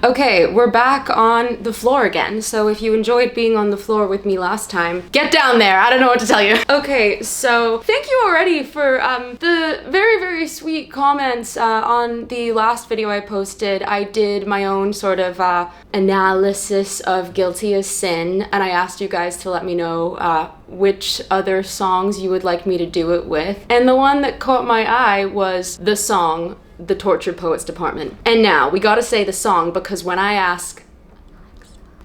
Okay, we're back on the floor again. So if you enjoyed being on the floor with me last time, get down there. I don't know what to tell you. Okay, so thank you already for the very, very sweet comments on the last video I posted. I did my own sort of analysis of Guilty as Sin, and I asked you guys to let me know which other songs you would like me to do it with. And the one that caught my eye was the song The Tortured Poets Department. And now we gotta say the song, because when I ask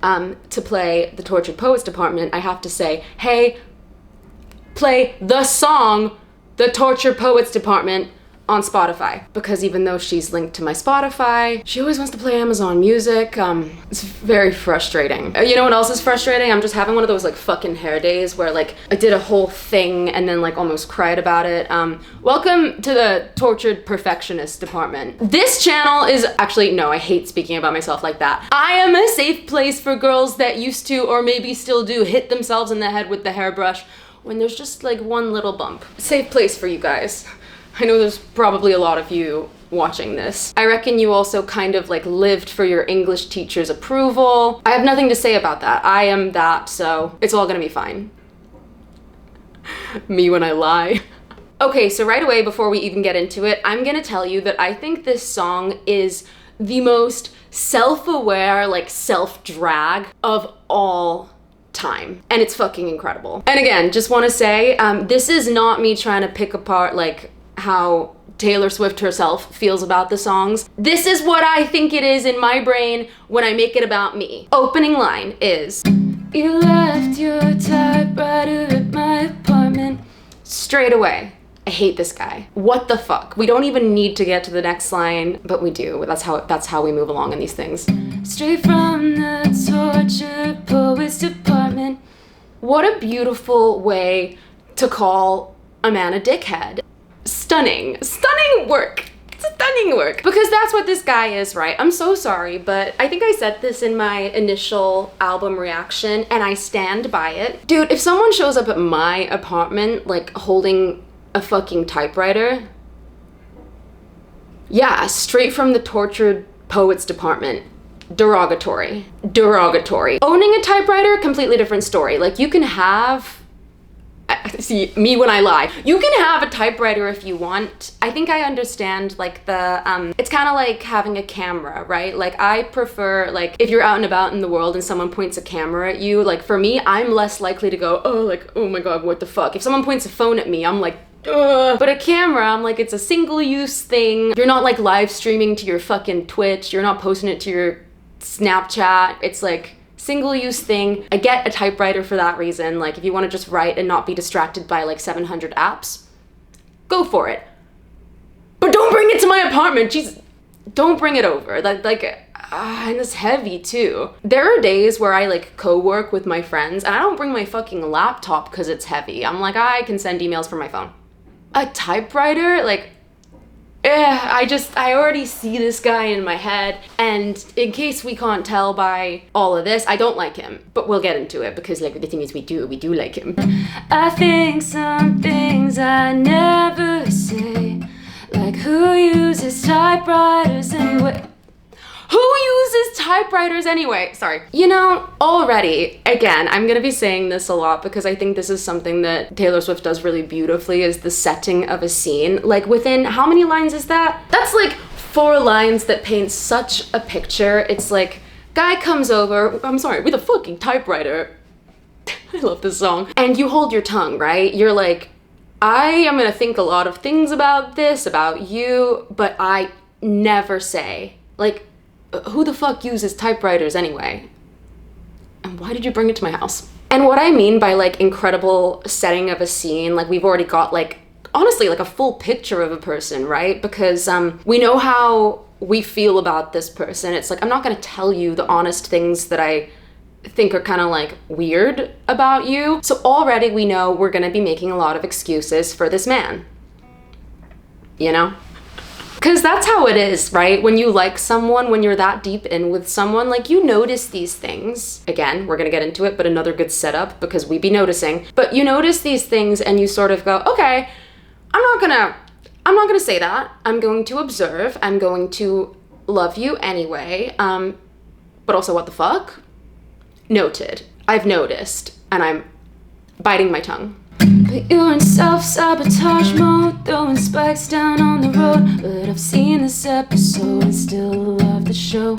to play The Tortured Poets Department, I have to say, hey, play the song The Tortured Poets Department on Spotify, because even though she's linked to my Spotify, she always wants to play Amazon Music. It's very frustrating. You know what else is frustrating? I'm just having one of those like fucking hair days where like I did a whole thing and then like almost cried about it. Welcome to the Tortured Perfectionist Department. This channel is actually, no, I hate speaking about myself like that. I am a safe place for girls that used to, or maybe still do, hit themselves in the head with the hairbrush when there's just like one little bump. Safe place for you guys. I know there's probably a lot of you watching this. I reckon you also kind of like lived for your English teacher's approval. I have nothing to say about that. I am that, so it's all gonna be fine. Me when I lie. Okay, so right away before we even get into it, I'm gonna tell you that I think this song is the most self-aware, like self-drag of all time. And it's fucking incredible. And again, just wanna say, this is not me trying to pick apart like how Taylor Swift herself feels about the songs. This is what I think it is in my brain when I make it about me. Opening line is, you left your typewriter at my apartment. Straight away, I hate this guy. What the fuck? We don't even need to get to the next line, but we do. That's how we move along in these things. Straight from the Tortured Poets Department. What a beautiful way to call a man a dickhead. Stunning work. Stunning work. Because that's what this guy is, right? I'm so sorry, but I think I said this in my initial album reaction, and I stand by it. Dude, if someone shows up at my apartment, like, holding a fucking typewriter, yeah, straight from the Tortured Poets Department. Derogatory. Derogatory. Owning a typewriter, completely different story. Like, you can have... See, me when I lie. You can have a typewriter if you want. I think I understand like the, it's kind of like having a camera, right? Like I prefer, like if you're out and about in the world and someone points a camera at you, like for me, I'm less likely to go, oh, like, oh my God, what the fuck? If someone points a phone at me, I'm like, ugh. But a camera, I'm like, it's a single use thing. You're not like live streaming to your fucking Twitch. You're not posting it to your Snapchat. It's like, single-use thing. I get a typewriter for that reason. Like, if you want to just write and not be distracted by like 700 apps, go for it. But don't bring it to my apartment. Jeez, don't bring it over. And it's heavy too. There are days where I like co-work with my friends and I don't bring my fucking laptop because it's heavy. I'm like, I can send emails from my phone. A typewriter, like, I already see this guy in my head, and in case we can't tell by all of this, I don't like him, but we'll get into it because like the thing is we do like him. I think some things I never say, like who uses typewriters anyway? Who uses typewriters anyway? Sorry. You know, already, again, I'm gonna be saying this a lot because I think this is something that Taylor Swift does really beautifully, is the setting of a scene. Like within, how many lines is that? That's like 4 lines that paint such a picture. It's like, guy comes over, I'm sorry, with a fucking typewriter. I love this song. And you hold your tongue, right? You're like, I am gonna think a lot of things about this, about you, but I never say, like, who the fuck uses typewriters anyway? And why did you bring it to my house? And what I mean by like incredible setting of a scene, like we've already got like, honestly, like a full picture of a person, right? Because we know how we feel about this person. It's like, I'm not gonna tell you the honest things that I think are kind of like weird about you. So already we know we're gonna be making a lot of excuses for this man, you know? Because that's how it is, right? When you like someone, when you're that deep in with someone, like you notice these things. Again, we're gonna get into it, but another good setup because we be noticing. But you notice these things and you sort of go, okay, I'm not gonna say that. I'm going to observe. I'm going to love you anyway. but also what the fuck? Noted. I've noticed, and I'm biting my tongue. But you're in self-sabotage mode, throwing spikes down on the road. But I've seen this episode and still love the show.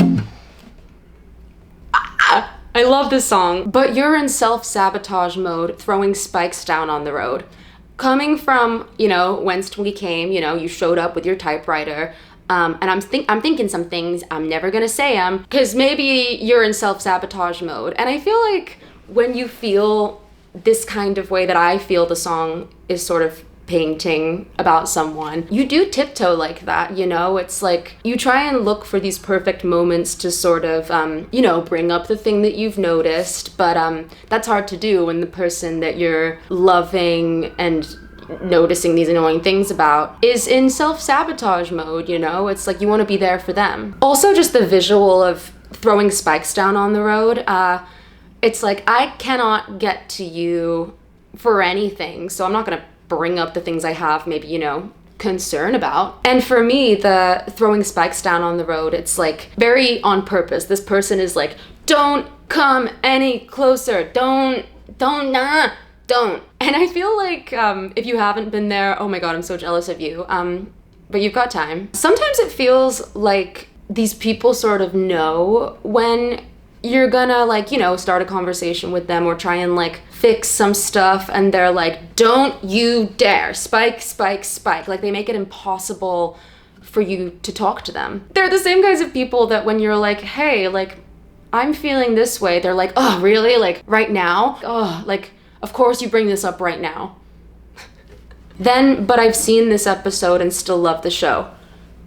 I love this song. But you're in self-sabotage mode, throwing spikes down on the road. Coming from, whence we came, you showed up with your typewriter. And I'm thinking some things, I'm never gonna say them, because maybe you're in self-sabotage mode. And I feel like when you feel this kind of way that I feel the song is sort of painting about someone, you do tiptoe like that, It's like you try and look for these perfect moments to sort of, bring up the thing that you've noticed, but that's hard to do when the person that you're loving and noticing these annoying things about is in self-sabotage mode, It's like you want to be there for them. Also, just the visual of throwing spikes down on the road, it's like I cannot get to you for anything, so I'm not gonna bring up the things I have maybe, concern about. And for me, the throwing spikes down on the road, it's like very on purpose. This person is like, don't come any closer, don't. And I feel like if you haven't been there, oh my god, I'm so jealous of you. But you've got time. Sometimes it feels like these people sort of know when you're gonna start a conversation with them or try and fix some stuff, and they're like, don't you dare, spike. Like they make it impossible for you to talk to them. They're the same kinds of people that when you're like, hey, I'm feeling this way, they're like, oh really, right now? Oh, of course you bring this up right now. But I've seen this episode and still love the show.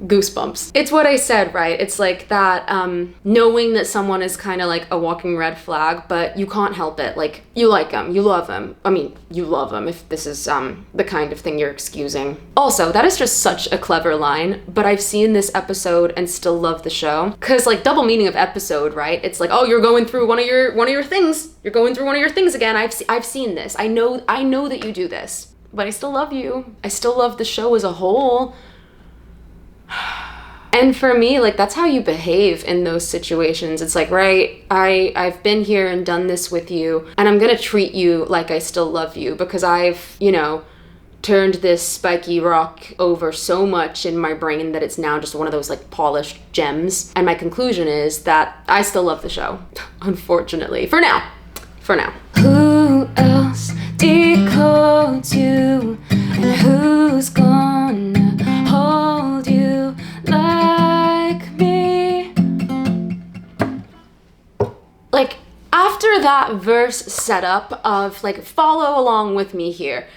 Goosebumps. It's what I said, right? It's like that, knowing that someone is kind of like a walking red flag, but you can't help it. You like them, you love them. I mean, you love them if this is the kind of thing you're excusing. Also, that is just such a clever line, but I've seen this episode and still love the show. Cause double meaning of episode, right? It's like, oh, you're going through one of your things. You're going through one of your things again. I've seen this. I know that you do this, but I still love you. I still love the show as a whole. And for me, that's how you behave in those situations. It's like, right, I've been here and done this with you, and I'm gonna treat you like I still love you because I've, turned this spiky rock over so much in my brain that it's now just one of those polished gems. And my conclusion is that I still love the show, unfortunately, for now. Who else decodes you, and who's gonna hold you like me? After that verse setup of follow along with me here,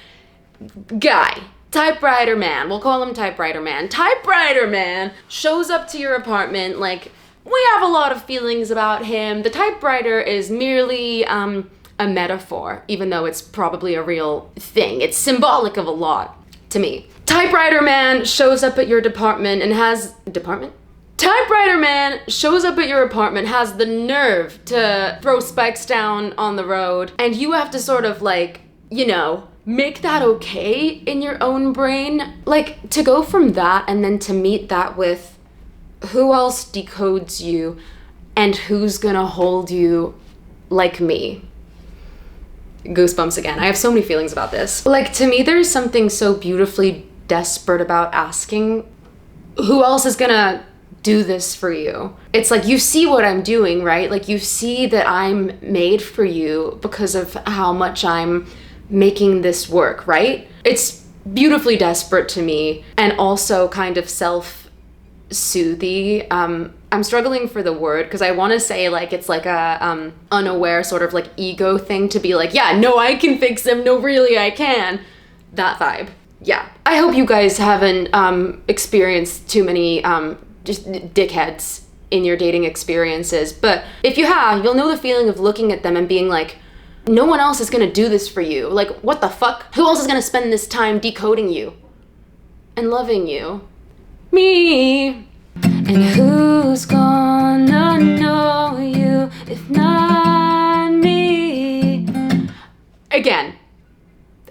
guy, Typewriter Man, we'll call him Typewriter Man. Typewriter Man shows up to your apartment, we have a lot of feelings about him. The typewriter is merely a metaphor, even though it's probably a real thing. It's symbolic of a lot to me. Typewriter Man shows up at your department and has... Typewriter Man shows up at your apartment, has the nerve to throw spikes down on the road, and you have to sort of make that okay in your own brain. To go from that and then to meet that with who else decodes you and who's gonna hold you like me. Goosebumps again. I have so many feelings about this. To me, there's something so beautifully desperate about asking, who else is gonna do this for you? It's you see what I'm doing, right? You see that I'm made for you because of how much I'm making this work, right? It's beautifully desperate to me, and also kind of self-soothy. I'm struggling for the word because I want to say it's a unaware sort of ego thing to be yeah, no, I can fix them, no, really, I can. That vibe. Yeah. I hope you guys haven't experienced too many just dickheads in your dating experiences, but if you have, you'll know the feeling of looking at them and being no one else is gonna do this for you. What the fuck? Who else is gonna spend this time decoding you and loving you? Me. And who's gonna know you if not me? Again,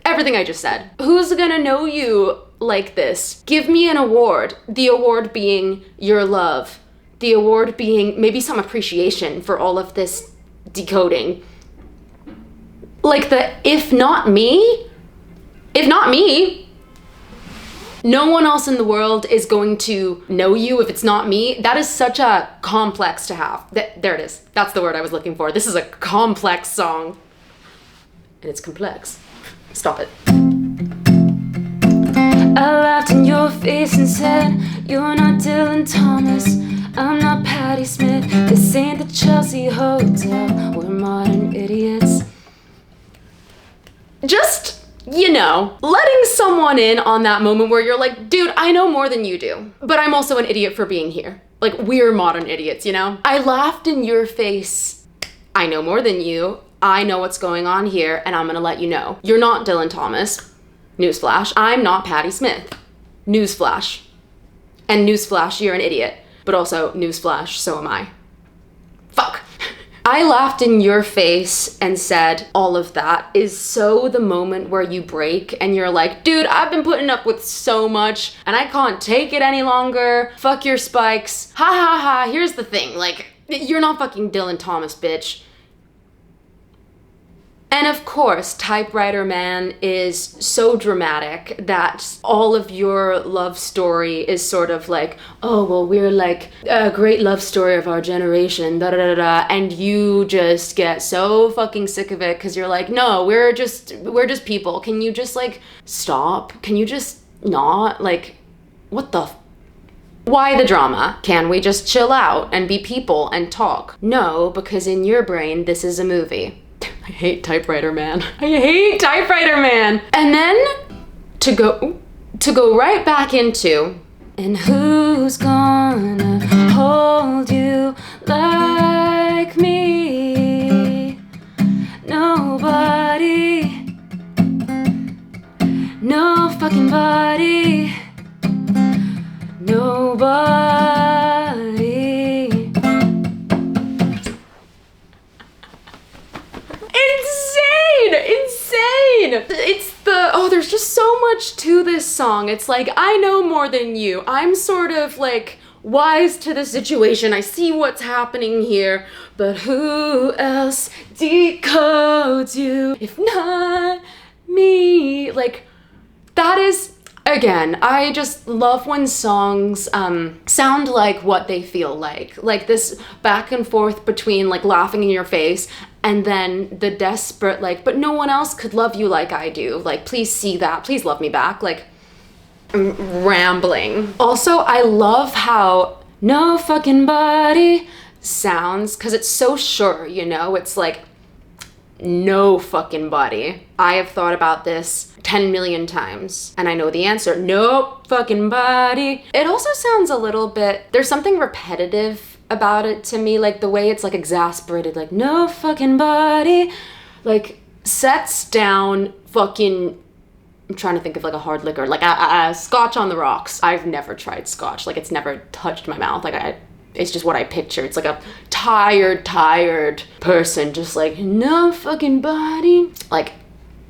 everything I just said. Who's gonna know you like this? Give me an award. The award being your love. The award being maybe some appreciation for all of this decoding. Like if not me, no one else in the world is going to know you if it's not me. That is such a complex to have. There it is. That's the word I was looking for. This is a complex song. And it's complex. Stop it. I laughed in your face and said, you're not Dylan Thomas, I'm not Patti Smith. This ain't the Chelsea Hotel, we're modern idiots. Just, letting someone in on that moment where you're like, dude, I know more than you do, but I'm also an idiot for being here. Like, we're modern idiots, I laughed in your face. I know more than you. I know what's going on here, and I'm gonna let you know. You're not Dylan Thomas. Newsflash. I'm not Patti Smith. Newsflash. And newsflash, you're an idiot. But also, newsflash, so am I. Fuck. I laughed in your face and said all of that is so the moment where you break and you're like, dude, I've been putting up with so much and I can't take it any longer. Fuck your spikes. Ha ha ha. Here's the thing. Like, you're not fucking Dylan Thomas, bitch. And of course, Typewriter Man is so dramatic that all of your love story is sort of like, oh, well, we're like a great love story of our generation, da da da da, and you just get so fucking sick of it because you're like, no, we're just people. Can you just like stop? Can you just not? Like, what the why the drama? Can we just chill out and be people and talk? No, because in your brain, this is a movie. I hate Typewriter Man. I hate Typewriter Man. And then to go right back into, and who's gonna hold you like me? Nobody. No fucking body. Nobody. Insane! There's just so much to this song. It's like, I know more than you. I'm sort of like wise to the situation. I see what's happening here. But who else decodes you if not me? Like, that is, again, I just love when songs sound like what they feel like. Like this back and forth between like laughing in your face and then the desperate, like, but no one else could love you like I do. Like, please see that. Please love me back. Like, rambling. Also, I love how no fucking body sounds, because it's so sure, It's like, no fucking body. I have thought about this 10 million times, and I know the answer. No fucking body. It also sounds a little bit, there's something repetitive about it to me, like the way it's like exasperated, like no fucking body, like sets down fucking, I'm trying to think of like a hard liquor, like a scotch on the rocks. I've never tried scotch, like it's never touched my mouth, like it's just what I picture. It's like a tired person just like no fucking body, like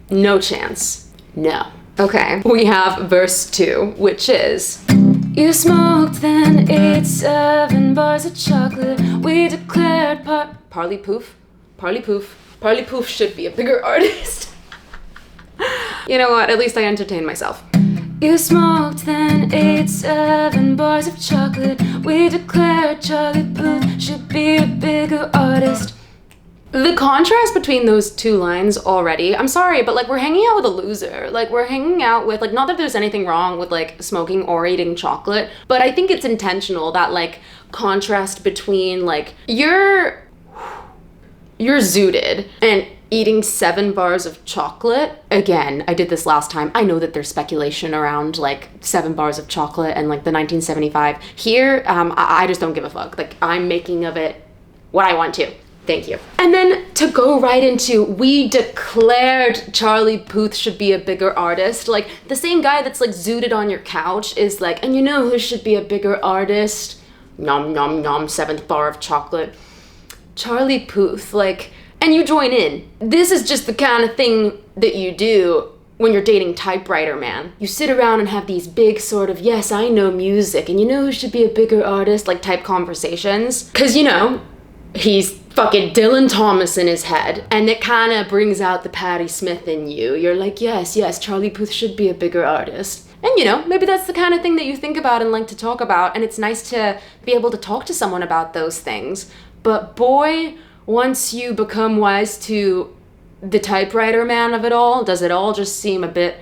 no chance, no. Okay, we have verse 2, which is, you smoked, then ate 7 bars of chocolate. We declared Parley Poof should be a bigger artist. You know what? At least I entertain myself. You smoked, then ate 7 bars of chocolate. We declared Charlie Puth should be a bigger artist. The contrast between those two lines already, I'm sorry, but like we're hanging out with a loser. Like we're hanging out with, like, not that there's anything wrong with like smoking or eating chocolate, but I think it's intentional, that like contrast between like you're zooted and eating 7 bars of chocolate. Again, I did this last time. I know that there's speculation around like 7 bars of chocolate and like the 1975. Here, I just don't give a fuck. Like I'm making of it what I want to. Thank you. And then to go right into, we declared Charlie Puth should be a bigger artist. Like the same guy that's like zooted on your couch is like, and you know who should be a bigger artist? Nom nom nom, 7th bar of chocolate. Charlie Puth, like, and you join in. This is just the kind of thing that you do when you're dating Typewriter Man. You sit around and have these big sort of, yes, I know music, and you know who should be a bigger artist, like type conversations. Cause you know, he's fucking Dylan Thomas in his head, and it kind of brings out the Patti Smith in you. You're like, yes, Charlie Puth should be a bigger artist. And you know, maybe that's the kind of thing that you think about and like to talk about, and it's nice to be able to talk to someone about those things. But boy, once you become wise to the Typewriter Man of it all, does it all just seem a bit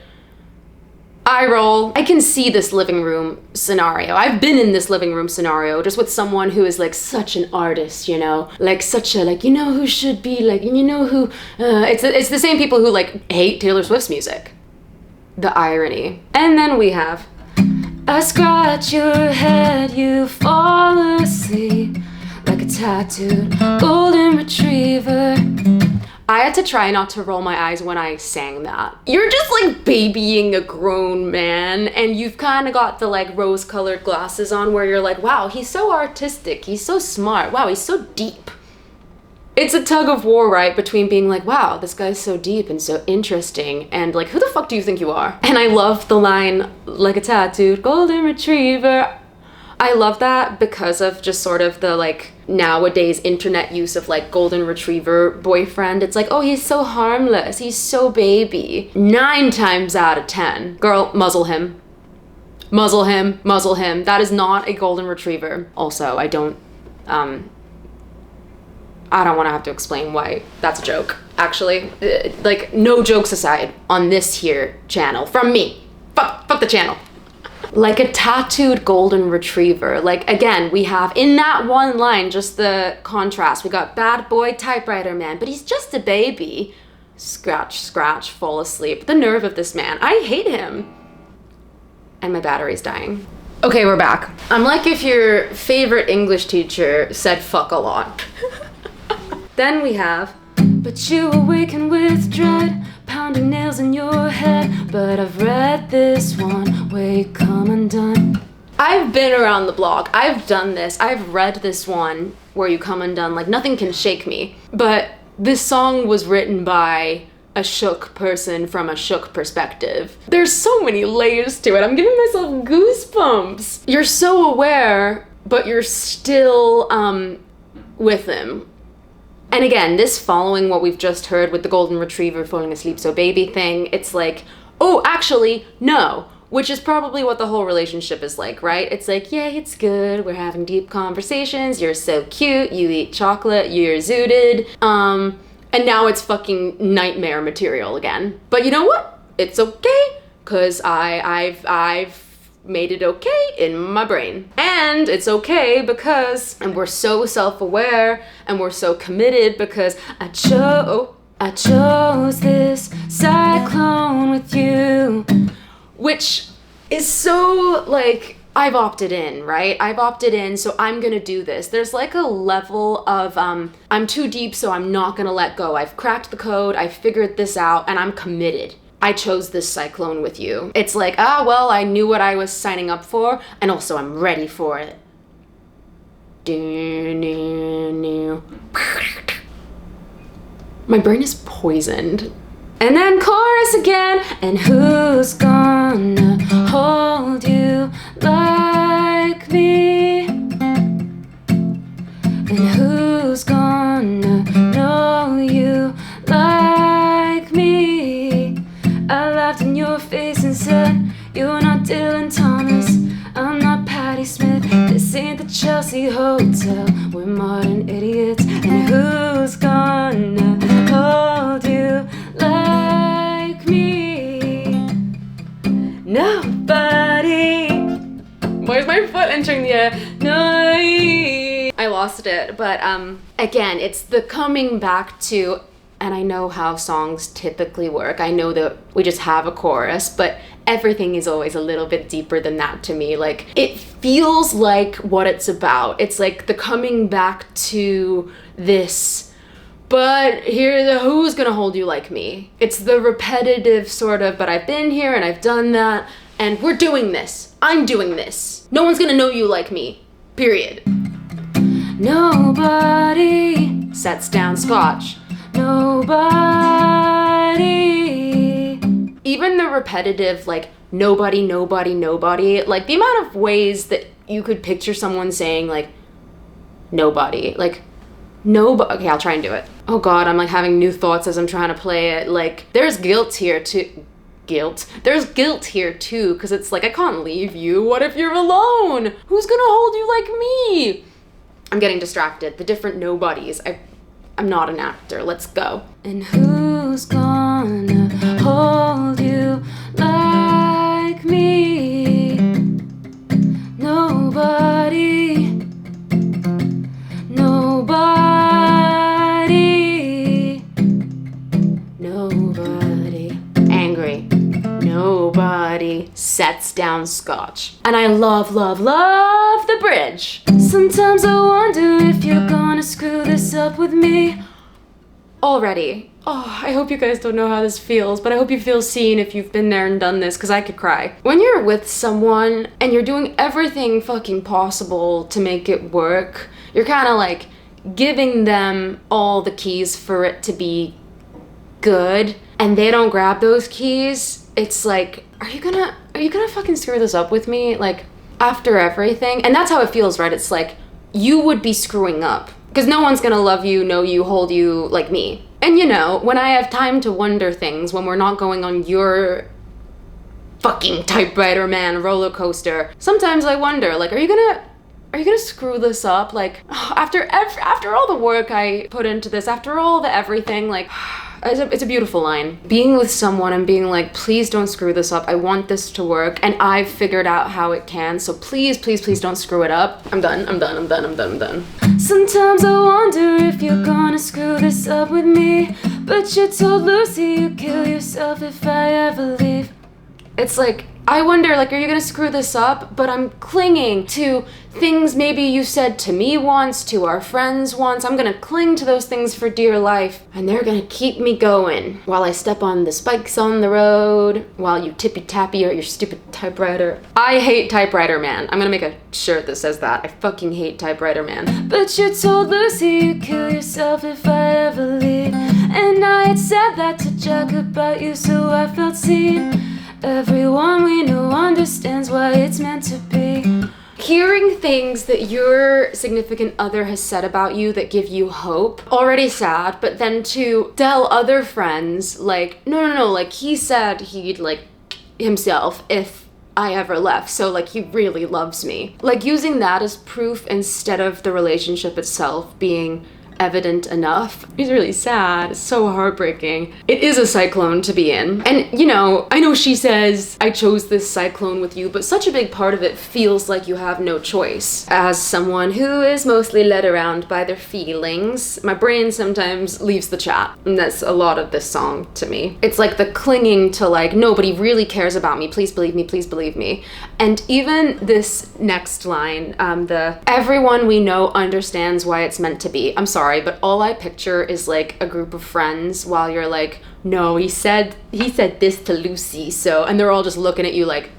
eye roll. I can see this living room scenario. I've been in this living room scenario just with someone who is like such an artist, you know, like such a, like, you know who should be like, you know who, it's the same people who like hate Taylor Swift's music. The irony. And then we have, I scratch your head, you fall asleep like a tattooed golden retriever. I had to try not to roll my eyes when I sang that. You're just like babying a grown man, and you've kind of got the like rose-colored glasses on where you're like, wow, he's so artistic, he's so smart, wow, he's so deep. It's a tug of war, right, between being like, wow, this guy's so deep and so interesting, and like, who the fuck do you think you are? And I love the line, like a tattooed golden retriever. I love that because of just sort of the like nowadays internet use of like golden retriever boyfriend. It's like, oh, he's so harmless, he's so baby. 9 times out of 10, girl, muzzle him. Muzzle him, muzzle him. That is not a golden retriever. Also, I don't want to have to explain why that's a joke. Actually, like, no jokes aside on this here channel from me. Fuck the channel. Like a tattooed golden retriever. Like, again, we have in that one line just the contrast. We got bad boy Typewriter Man, but he's just a baby. Scratch, scratch, fall asleep. The nerve of this man. I hate him. And my battery's dying. Okay, we're back. I'm like if your favorite English teacher said fuck a lot. Then we have, but you awaken with dread, pounding nails in your head, but I've read this one where you come undone. I've been around the block. I've done this. I've read this one where you come undone. Like, nothing can shake me. But this song was written by a shook person from a shook perspective. There's so many layers to it. I'm giving myself goosebumps. You're so aware, but you're still with him. And again, this following what we've just heard with the golden retriever falling asleep so baby thing, it's like, oh, actually, no. Which is probably what the whole relationship is like, right? It's like, yeah, it's good, we're having deep conversations, you're so cute, you eat chocolate, you're zooted, and now it's fucking nightmare material again. But you know what? It's okay, cause I've made it okay in my brain. And it's okay because, and we're so self-aware and we're so committed because I chose this cyclone with you. Which is so like, I've opted in, right? I've opted in, so I'm gonna do this. There's like a level of, I'm too deep, so I'm not gonna let go. I've cracked the code, I figured this out, and I'm committed. I chose this cyclone with you. It's like, well, I knew what I was signing up for, and also I'm ready for it. My brain is poisoned. And then chorus again. And who's gonna hold you like me? And who's gonna know you like me? I laughed in your face and said, you're not Dylan Thomas, I'm not Patti Smith. This ain't the Chelsea Hotel, we're modern idiots. And who's gonna hold you like me? Nobody. Where's my foot entering the air? No. I lost it, but again, it's the coming back to, and I know how songs typically work. I know that we just have a chorus, but everything is always a little bit deeper than that to me. Like, it feels like what it's about. It's like the coming back to this, but who's gonna hold you like me? It's the repetitive sort of, but I've been here and I've done that, and we're doing this. I'm doing this. No one's gonna know you like me. Period. Nobody sets down scotch. Nobody Even the repetitive, like, nobody, nobody, nobody, like, the amount of ways that you could picture someone saying, like, nobody, like, nobody. Okay, I'll try and do it. Oh God, I'm like having new thoughts as I'm trying to play it. Like, there's guilt here too. There's guilt here too, because it's like, I can't leave you. What if you're alone? Who's gonna hold you like me? I'm getting distracted. The different nobodies. I'm not an actor. Let's go. And who's gonna hold you like me? Nobody. Nobody. Nobody. Angry. Nobody sets down scotch. And I love, love, love the bridge. Sometimes I wonder if you're gonna screw this up with me. Already. Oh, I hope you guys don't know how this feels, but I hope you feel seen if you've been there and done this, because I could cry. When you're with someone and you're doing everything fucking possible to make it work, you're kind of like giving them all the keys for it to be good, and they don't grab those keys. It's like, are you gonna fucking screw this up with me? Like, after everything? And that's how it feels, right? It's like, you would be screwing up. Because no one's gonna love you, know you, hold you like me. And you know, when I have time to wonder things, when we're not going on your fucking Typewriter Man roller coaster, sometimes I wonder, like, are you gonna screw this up? Like, after all the work I put into this, after all the everything, like, it's a beautiful line. Being with someone and being like, please don't screw this up. I want this to work, and I've figured out how it can, so please, please, please don't screw it up. I'm done. Sometimes I wonder if you're gonna screw this up with me. But you told Lucy you'd kill yourself if I ever leave. It's like, I wonder, like, are you gonna screw this up? But I'm clinging to things maybe you said to me once, to our friends once. I'm gonna cling to those things for dear life, and they're gonna keep me going while I step on the spikes on the road, while you tippy-tappy at your stupid typewriter. I hate Typewriter Man. I'm gonna make a shirt that says that. I fucking hate Typewriter Man. But you told Lucy you'd kill yourself if I ever leave. And I had said that to Jack about you, so I felt seen. Everyone we know understands why it's meant to be. Hearing things that your significant other has said about you that give you hope, already sad, but then to tell other friends, like, no, like, he said he'd, like, himself if I ever left, so, like, he really loves me. Like, using that as proof instead of the relationship itself being evident enough. It's really sad. It's so heartbreaking. It is a cyclone to be in. And, you know, I know she says, I chose this cyclone with you, but such a big part of it feels like you have no choice. As someone who is mostly led around by their feelings, my brain sometimes leaves the chat. And that's a lot of this song to me. It's like the clinging to, like, nobody really cares about me. Please believe me. Please believe me. And even this next line, the everyone we know understands why it's meant to be. I'm sorry, but all I picture is like a group of friends while you're like, no, he said this to Lucy, so, and they're all just looking at you like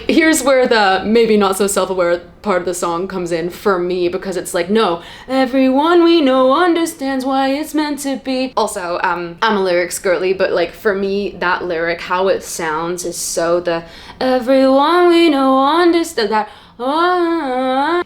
here's where the maybe not so self-aware part of the song comes in for me, because it's like, no, everyone we know understands why it's meant to be. Also, I'm a lyrics girly, but like for me, that lyric, how it sounds is so the everyone we know understands that.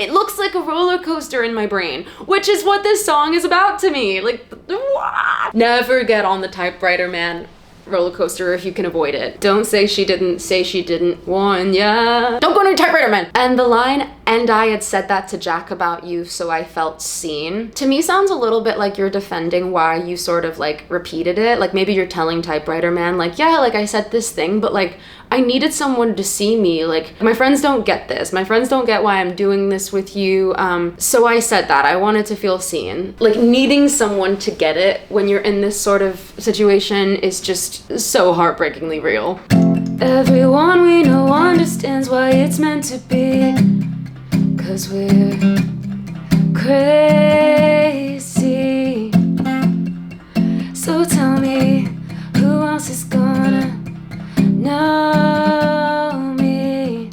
It looks like a roller coaster in my brain, which is what this song is about to me. Like, what? Never get on the Typewriter Man roller coaster if you can avoid it. Don't say she didn't warn ya. Don't go to Typewriter Man. And the line, and I had said that to Jack about you, so I felt seen, to me sounds a little bit like you're defending why you sort of like repeated it. Like maybe you're telling Typewriter Man, like, yeah, like I said this thing, but like I needed someone to see me. Like, my friends don't get this. My friends don't get why I'm doing this with you. So I said that. I wanted to feel seen. Like, needing someone to get it when you're in this sort of situation is just so heartbreakingly real. Everyone we know understands why it's meant to be. 'Cause we're crazy. So tell me, who else is gonna know me?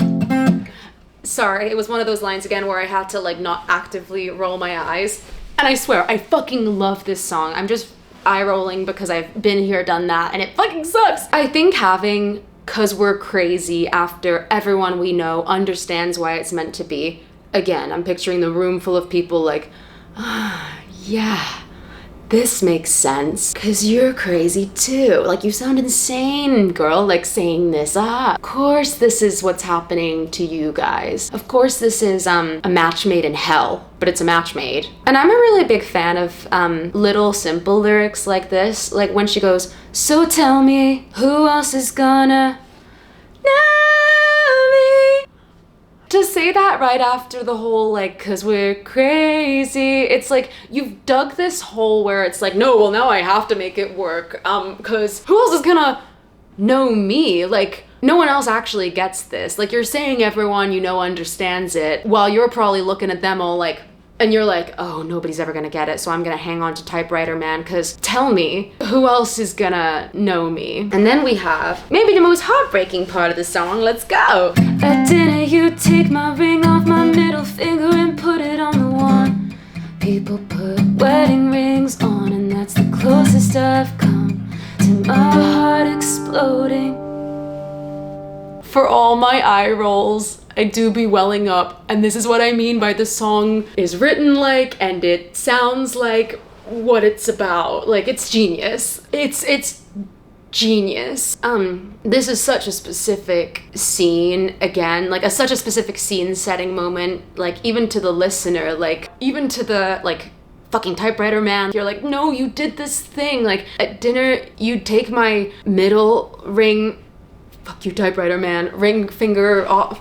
Sorry, it was one of those lines again where I had to like not actively roll my eyes. And I swear, I fucking love this song. I'm just eye rolling because I've been here, done that, and it fucking sucks. I think having "'cause we're crazy" after everyone we know understands why it's meant to be. Again, I'm picturing the room full of people like, yeah, this makes sense, 'cause you're crazy too. Like, you sound insane, girl, like saying this. Of course this is what's happening to you guys. Of course this is a match made in hell, but it's a match made. And I'm a really big fan of little simple lyrics like this, like when she goes, "So tell me, who else is gonna know me?" To say that right after the whole, like, "'cause we're crazy," it's like you've dug this hole where it's like, no, well, now I have to make it work, 'cause who else is gonna know me? Like, no one else actually gets this. Like, you're saying everyone you know understands it, while you're probably looking at them all like, and you're like, oh, nobody's ever gonna get it, so I'm gonna hang on to Typewriter Man, because tell me, who else is gonna know me? And then we have maybe the most heartbreaking part of the song. Let's go. At dinner you take my ring off my middle finger and put it on the one. People put wedding rings on, and that's the closest I've come to my heart exploding. For all my eye rolls, I do be welling up, and this is what I mean by the song is written like, and it sounds like what it's about. Like, it's genius. It's genius. This is such a specific scene, again, like such a specific scene setting moment, like even to the listener, like even to the like fucking Typewriter Man, you're like, no, you did this thing. Like, at dinner you take my middle ring, fuck you Typewriter Man, ring finger off.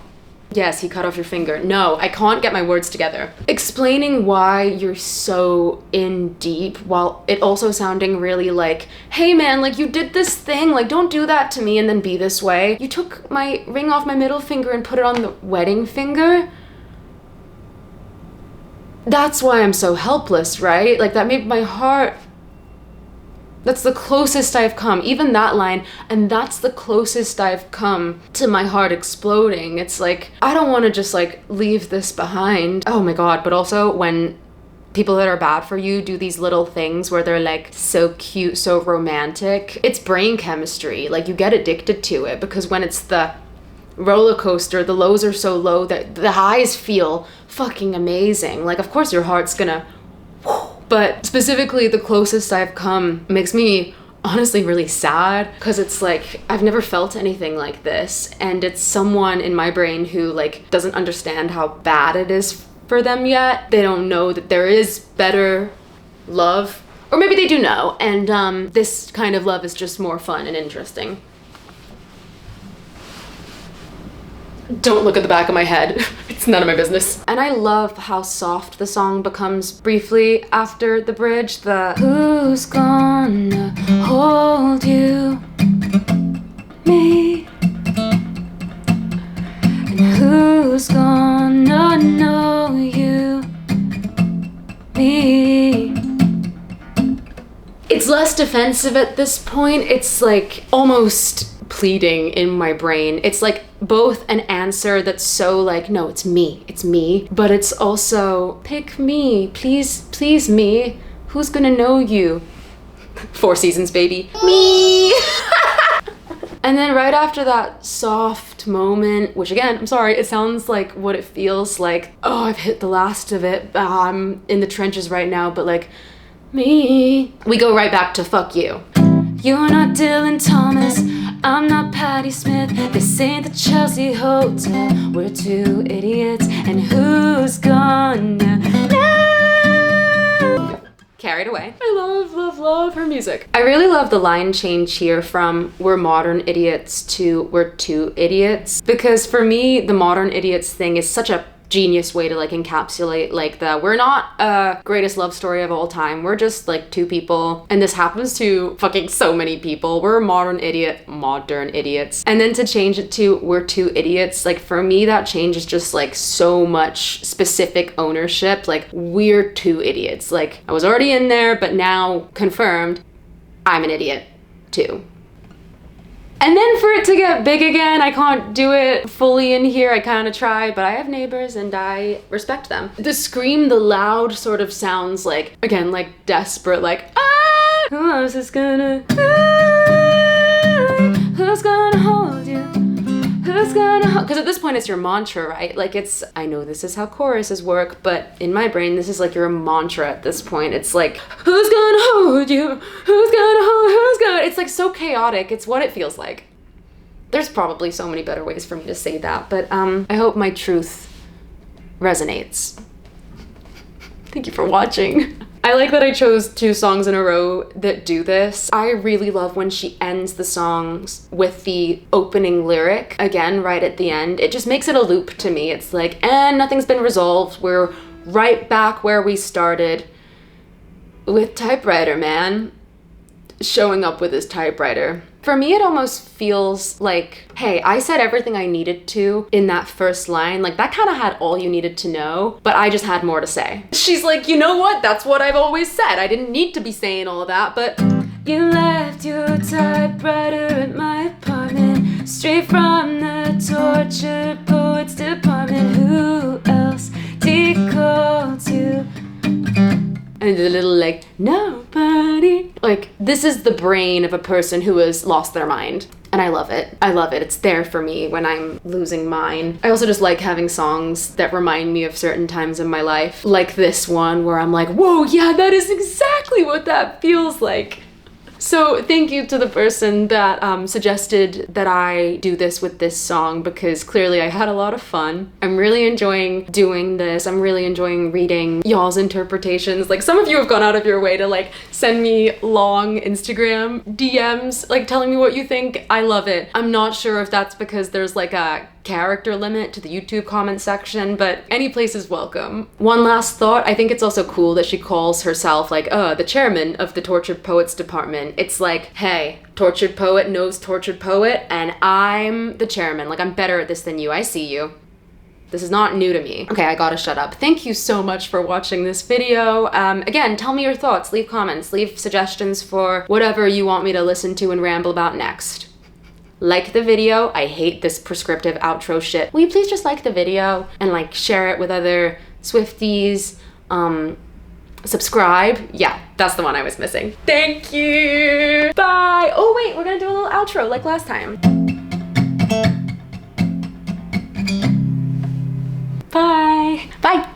Yes, he cut off your finger. No, I can't get my words together. Explaining why you're so in deep while it also sounding really like, hey man, like you did this thing, like don't do that to me and then be this way. You took my ring off my middle finger and put it on the wedding finger. That's why I'm so helpless, right? Like that made my heart... That's the closest I've come, even that line, and that's the closest I've come to my heart exploding. It's like, I don't want to just like leave this behind. Oh my God, but also when people that are bad for you do these little things where they're like so cute, so romantic, it's brain chemistry. Like you get addicted to it because when it's the roller coaster, the lows are so low that the highs feel fucking amazing. Like, of course your heart's gonna... But specifically, the closest I've come makes me honestly really sad because it's like, I've never felt anything like this. And it's someone in my brain who like doesn't understand how bad it is for them yet. They don't know that there is better love, or maybe they do know. And this kind of love is just more fun and interesting. Don't look at the back of my head. It's none of my business. And I love how soft the song becomes briefly after the bridge. The who's gonna hold you, me, and who's gonna know you, me. It's less defensive at this point. It's like almost pleading in my brain. It's like both an answer that's so like, no, it's me, but it's also, pick me, please me, who's gonna know you? 4 Seasons, baby. Me! And then right after that soft moment, which again, I'm sorry, it sounds like what it feels like. Oh, I've hit the last of it. I'm in the trenches right now, but like, me. We go right back to fuck you. You're not Dylan Thomas, I'm not Patti Smith. This ain't the Chelsea Hotel. We're 2 idiots, and who's gonna know? Carried away. I love her music. I really love the line change here from "we're modern idiots" to "we're 2 idiots," because for me, the modern idiots thing is such a genius way to like encapsulate like the we're not a greatest love story of all time, we're just like 2 people, and this happens to fucking so many people. We're modern idiots, and then to change it to "we're 2 idiots," like for me that change is just like so much specific ownership. Like, we're 2 idiots. Like, I was already in there, but now confirmed, I'm an idiot too. And then for it to get big again, I can't do it fully in here. I kind of try, but I have neighbors and I respect them. The scream, the loud sort of sounds like, again, like desperate, like, ah! Who else is gonna? Who's gonna hold you? Who's gonna hold? Because at this point it's your mantra, right? Like it's, I know this is how choruses work, but in my brain this is like your mantra at this point. It's like, who's gonna hold you? Who's gonna hold? Who's gonna? It's like so chaotic. It's what it feels like. There's probably so many better ways for me to say that, but I hope my truth resonates. Thank you for watching. I like that I chose 2 songs in a row that do this. I really love when she ends the songs with the opening lyric, again, right at the end. It just makes it a loop to me. It's like, and nothing's been resolved. We're right back where we started with Typewriter Man showing up with his typewriter. For me, it almost feels like, hey, I said everything I needed to in that first line. Like, that kind of had all you needed to know, but I just had more to say. She's like, you know what? That's what I've always said. I didn't need to be saying all of that, but You left your typewriter at my apartment, straight from the tortured poets department. Who else did you call to? and a little like, nobody. Like, this is the brain of a person who has lost their mind. And I love it. I love it. It's there for me when I'm losing mine. I also just like having songs that remind me of certain times in my life. Like this one where I'm like, whoa, yeah, that is exactly what that feels like. So thank you to the person that suggested that I do this with this song, because clearly I had a lot of fun. I'm really enjoying doing this. I'm really enjoying reading y'all's interpretations. Like, some of you have gone out of your way to like send me long Instagram DMs, like telling me what you think. I love it. I'm not sure if that's because there's like a character limit to the YouTube comment section, but any place is welcome. One last thought, I think it's also cool that she calls herself like, the chairman of the Tortured Poets department. It's like, hey, tortured poet knows tortured poet, and I'm the chairman. Like, I'm better at this than you. I see you. This is not new to me. Okay, I gotta shut up. Thank you so much for watching this video. Again, tell me your thoughts, leave comments, leave suggestions for whatever you want me to listen to and ramble about next. Like the video. I hate this prescriptive outro shit. Will you please just like the video and like share it with other Swifties? Subscribe. Yeah, that's the one I was missing. Thank you. Bye. Oh wait, we're gonna do a little outro like last time. Bye. Bye.